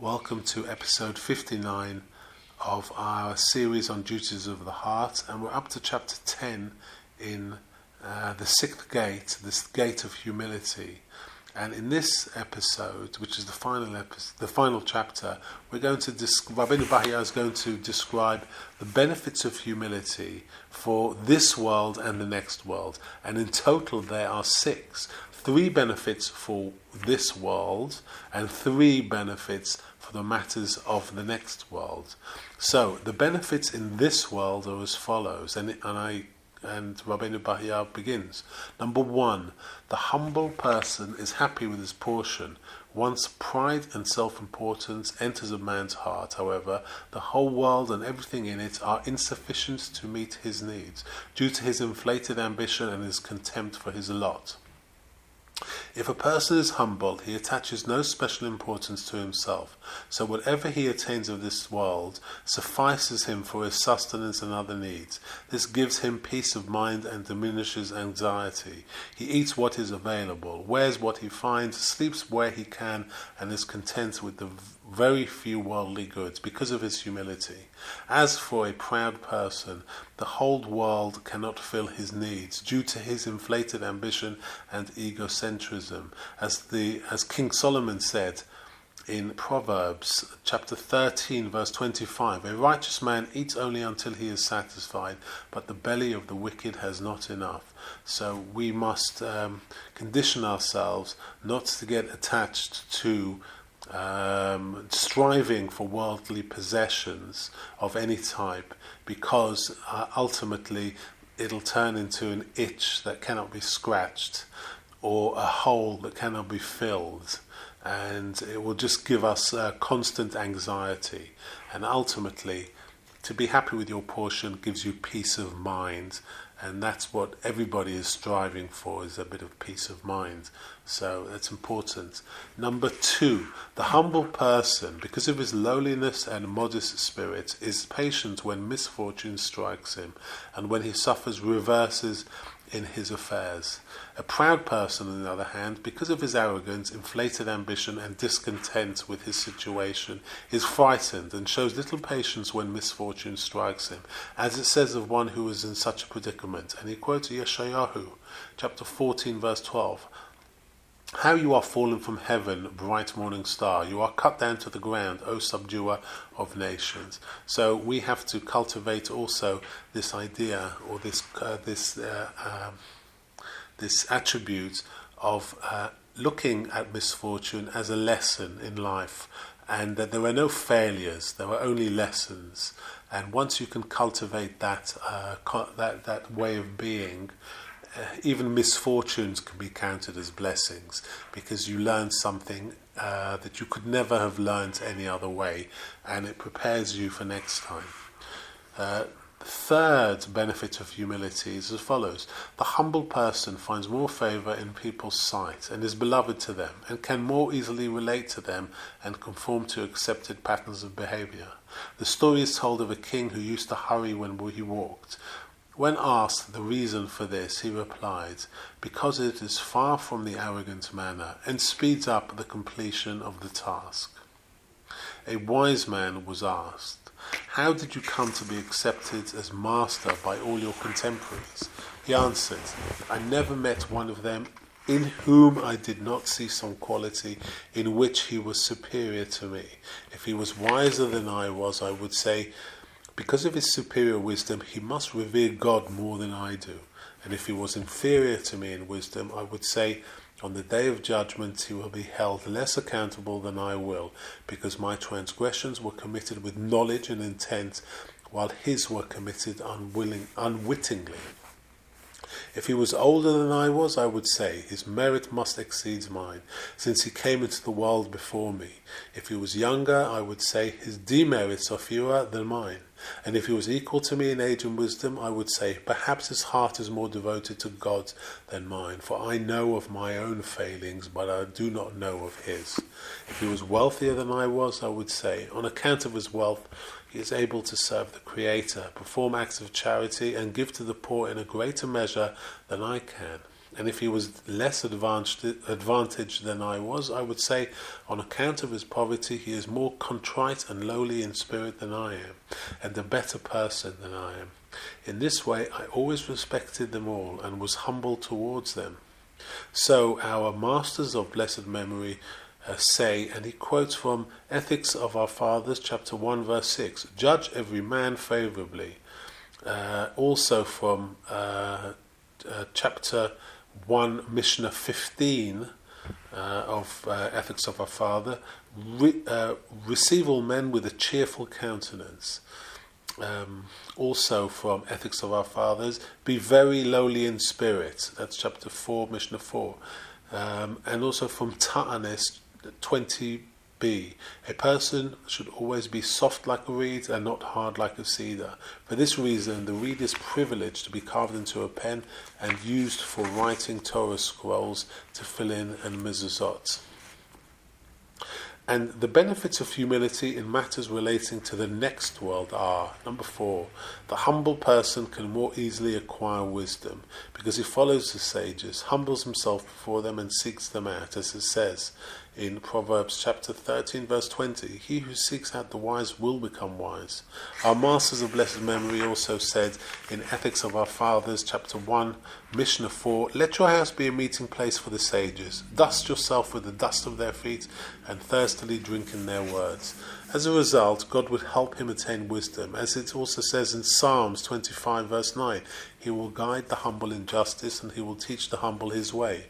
Welcome to episode 59 of our series on duties of the heart, and we're up to chapter 10 in the sixth gate, this gate of humility. And in this episode, which is the final chapter, we're going to Rabbi Bahya is going to describe the benefits of humility for this world and the next world. And in total, there are 6. 3 benefits for this world and 3 benefits for the matters of the next world. So the benefits in this world are as follows, and Rabbi Bahya begins. Number 1, the humble person is happy with his portion. Once pride and self-importance enters a man's heart, however, the whole world and everything in it are insufficient to meet his needs, due to his inflated ambition and his contempt for his lot. If a person is humble, he attaches no special importance to himself, so whatever he attains of this world suffices him for his sustenance and other needs. This gives him peace of mind and diminishes anxiety. He eats what is available, wears what he finds, sleeps where he can, and is content with the very few worldly goods because of his humility. As for a proud person, the whole world cannot fill his needs due to his inflated ambition and egocentrism. As King Solomon said in Proverbs chapter 13 verse 25, a righteous man eats only until he is satisfied, but the belly of the wicked has not enough. So we must condition ourselves not to get attached to striving for worldly possessions of any type, because ultimately it'll turn into an itch that cannot be scratched or a hole that cannot be filled, and it will just give us constant anxiety. And ultimately, to be happy with your portion gives you peace of mind, and that's what everybody is striving for, is a bit of peace of mind. So that's important. Number 2, the humble person, because of his lowliness and modest spirit, is patient when misfortune strikes him and when he suffers reverses in his affairs. A proud person, on the other hand, because of his arrogance, inflated ambition and discontent with his situation, is frightened and shows little patience when misfortune strikes him, as it says of one who is in such a predicament. And he quotes Yeshayahu, chapter 14, verse 12. How you are fallen from heaven, bright morning star. You are cut down to the ground, O subduer of nations. So we have to cultivate also this idea, or this attribute of looking at misfortune as a lesson in life, and that there are no failures, there are only lessons. And once you can cultivate that way of being, even misfortunes can be counted as blessings, because you learn something that you could never have learned any other way, and it prepares you for next time. The third benefit of humility is as follows. The humble person finds more favour in people's sight and is beloved to them, and can more easily relate to them and conform to accepted patterns of behaviour. The story is told of a king who used to hurry when he walked. When asked the reason for this, he replied, because it is far from the arrogant manner and speeds up the completion of the task. A wise man was asked, how did you come to be accepted as master by all your contemporaries? He answered, I never met one of them in whom I did not see some quality in which he was superior to me. If he was wiser than I was, I would say, because of his superior wisdom, he must revere God more than I do. And if he was inferior to me in wisdom, I would say, on the day of judgment he will be held less accountable than I will, because my transgressions were committed with knowledge and intent, while his were committed unwittingly. If he was older than I was, I would say, his merit must exceed mine, since he came into the world before me. If he was younger, I would say, his demerits are fewer than mine. And if he was equal to me in age and wisdom, I would say, perhaps his heart is more devoted to God than mine, for I know of my own failings, but I do not know of his. If he was wealthier than I was, I would say, on account of his wealth, he is able to serve the Creator, perform acts of charity, and give to the poor in a greater measure than I can. And if he was less advantaged than I was, I would say, on account of his poverty, he is more contrite and lowly in spirit than I am, and a better person than I am. In this way, I always respected them all and was humble towards them. So our masters of blessed memory say, and he quotes from Ethics of Our Fathers, chapter 1, verse 6, judge every man favourably. Also from chapter 1, Mishnah 15 of Ethics of Our Father, receive all men with a cheerful countenance. Also from Ethics of Our Fathers, be very lowly in spirit. That's chapter 4, Mishnah 4. And also from Ta'anis 20b, a person should always be soft like a reed and not hard like a cedar. For this reason, the reed is privileged to be carved into a pen and used for writing Torah scrolls, tefillin and mezuzot. And the benefits of humility in matters relating to the next world are, number 4, the humble person can more easily acquire wisdom because he follows the sages, humbles himself before them and seeks them out, as it says in Proverbs chapter 13 verse 20, he who seeks out the wise will become wise. Our masters of blessed memory also said in Ethics of Our Fathers chapter 1 Mishnah 4, let your house be a meeting place for the sages, dust yourself with the dust of their feet and thirstily drink in their words. As a result, God would help him attain wisdom, as it also says in Psalms 25 verse 9, he will guide the humble in justice and he will teach the humble his way.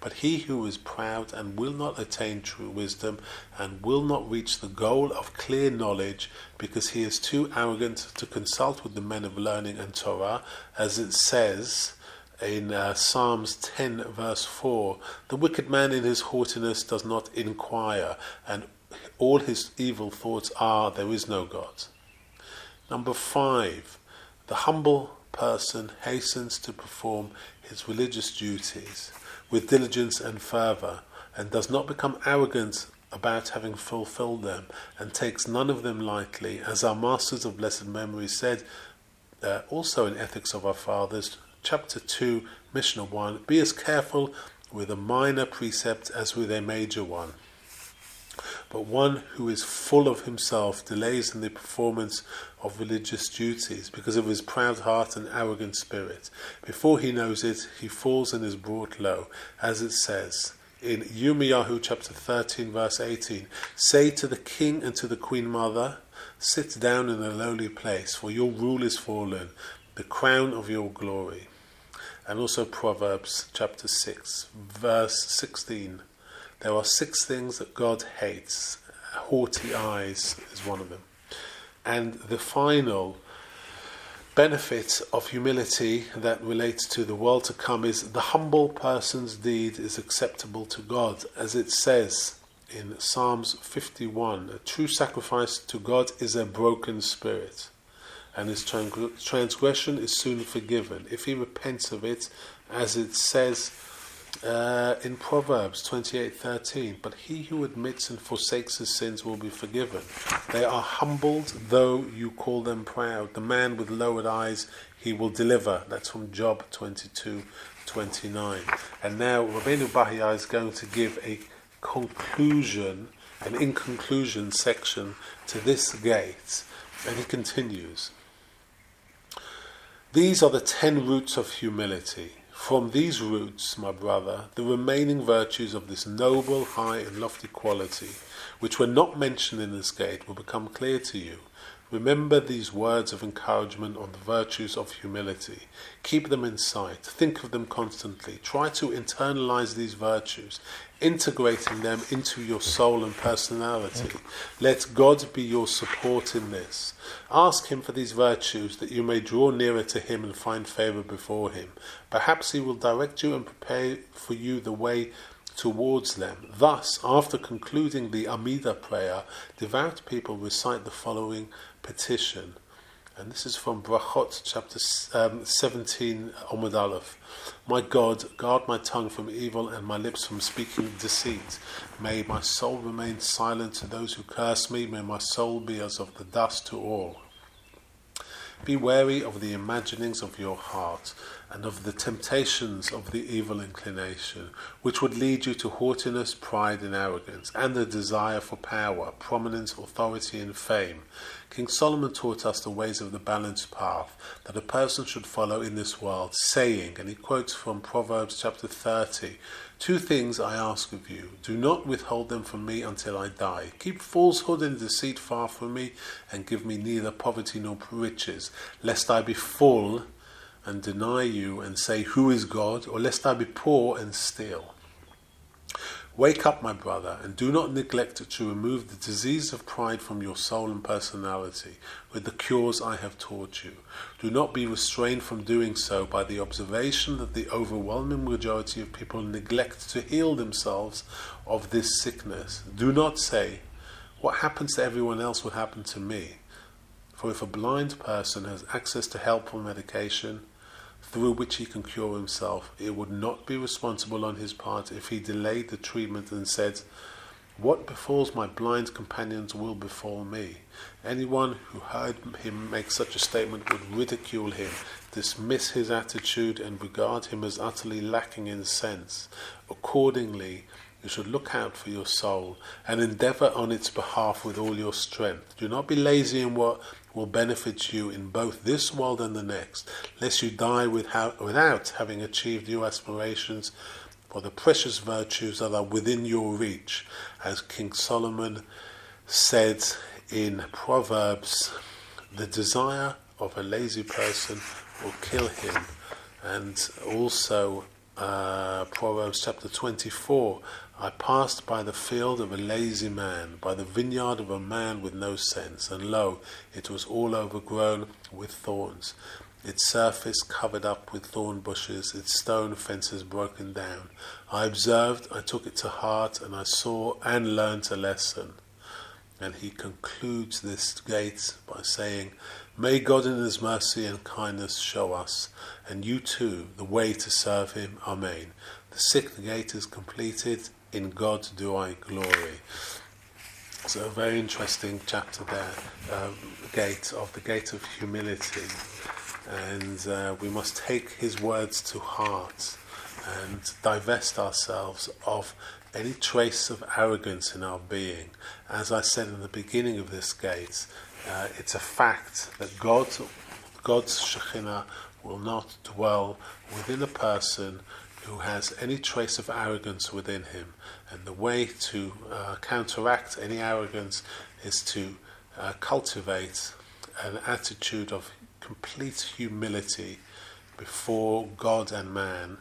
But he who is proud and will not attain true wisdom and will not reach the goal of clear knowledge because he is too arrogant to consult with the men of learning and Torah, as it says in Psalms 10 verse 4, the wicked man in his haughtiness does not inquire, and all his evil thoughts are, there is no God. Number 5, the humble person hastens to perform his religious duties with diligence and fervor, and does not become arrogant about having fulfilled them, and takes none of them lightly, as our masters of blessed memory said also in Ethics of Our Fathers, chapter 2, Mishnah 1, be as careful with a minor precept as with a major one. But one who is full of himself delays in the performance of religious duties because of his proud heart and arrogant spirit. Before he knows it, he falls and is brought low, as it says in Yirmiyahu chapter 13 verse 18, say to the king and to the queen mother, sit down in a lowly place, for your rule is fallen, the crown of your glory. And also Proverbs chapter 6 verse 16, there are 6 things that God hates. Haughty eyes is one of them. And the final benefit of humility that relates to the world to come is the humble person's deed is acceptable to God. As it says in Psalms 51, a true sacrifice to God is a broken spirit, and his transgression is soon forgiven if he repents of it, as it says in Proverbs 28:13, but he who admits and forsakes his sins will be forgiven. They are humbled though you call them proud. The man with lowered eyes he will deliver. That's from Job 22:29. And now Rabbi Bahya is going to give a conclusion, an in conclusion section to this gate, and he continues. These are the 10 roots of humility. From these roots, my brother, the remaining virtues of this noble, high and lofty quality, which were not mentioned in this gate, will become clear to you. Remember these words of encouragement on the virtues of humility. Keep them in sight. Think of them constantly. Try to internalize these virtues, integrating them into your soul and personality. Let God be your support in this. Ask him for these virtues that you may draw nearer to him and find favor before him. Perhaps he will direct you and prepare for you the way towards them. Thus, after concluding the Amidah prayer, devout people recite the following petition. And this is from Brachot chapter 17, Amud Aleph. My God, guard my tongue from evil and my lips from speaking deceit. May my soul remain silent to those who curse me. May my soul be as of the dust to all. Be wary of the imaginings of your heart, and of the temptations of the evil inclination, which would lead you to haughtiness, pride, and arrogance, and the desire for power, prominence, authority, and fame. King Solomon taught us the ways of the balanced path that a person should follow in this world, saying, and he quotes from Proverbs chapter 30, "Two things I ask of you. Do not withhold them from me until I die. Keep falsehood and deceit far from me, and give me neither poverty nor riches, lest I be full and deny you and say, 'Who is God?' or lest I be poor and steal. Wake up, my brother, and do not neglect to remove the disease of pride from your soul and personality with the cures I have taught you. Do not be restrained from doing so by the observation that the overwhelming majority of people neglect to heal themselves of this sickness. Do not say, 'What happens to everyone else will happen to me.' For if a blind person has access to helpful medication through which he can cure himself, it would not be responsible on his part if he delayed the treatment and said, 'What befalls my blind companions will befall me.' Anyone who heard him make such a statement would ridicule him, dismiss his attitude, and regard him as utterly lacking in sense. Accordingly, you should look out for your soul and endeavor on its behalf with all your strength. Do not be lazy in what will benefit you in both this world and the next, lest you die without having achieved your aspirations for the precious virtues that are within your reach. As King Solomon said in Proverbs, the desire of a lazy person will kill him. And also Proverbs chapter 24, I passed by the field of a lazy man, by the vineyard of a man with no sense, and lo, it was all overgrown with thorns, its surface covered up with thorn bushes, its stone fences broken down. I observed, I took it to heart, and I saw and learnt a lesson." And he concludes this gate by saying, "May God in his mercy and kindness show us, and you too, the way to serve him. Amen." The sixth gate is completed. In God do I glory. So a very interesting chapter there, the gate of humility. And we must take his words to heart and divest ourselves of any trace of arrogance in our being. As I said in the beginning of this gate, it's a fact that God's Shekhinah will not dwell within a person who has any trace of arrogance within him. And the way to counteract any arrogance is to cultivate an attitude of complete humility before God and man,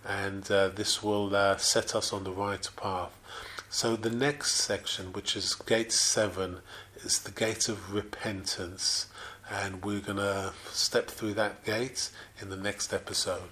and this will set us on the right path. So the next section, which is gate 7, is the gate of repentance, and we're going to step through that gate in the next episode.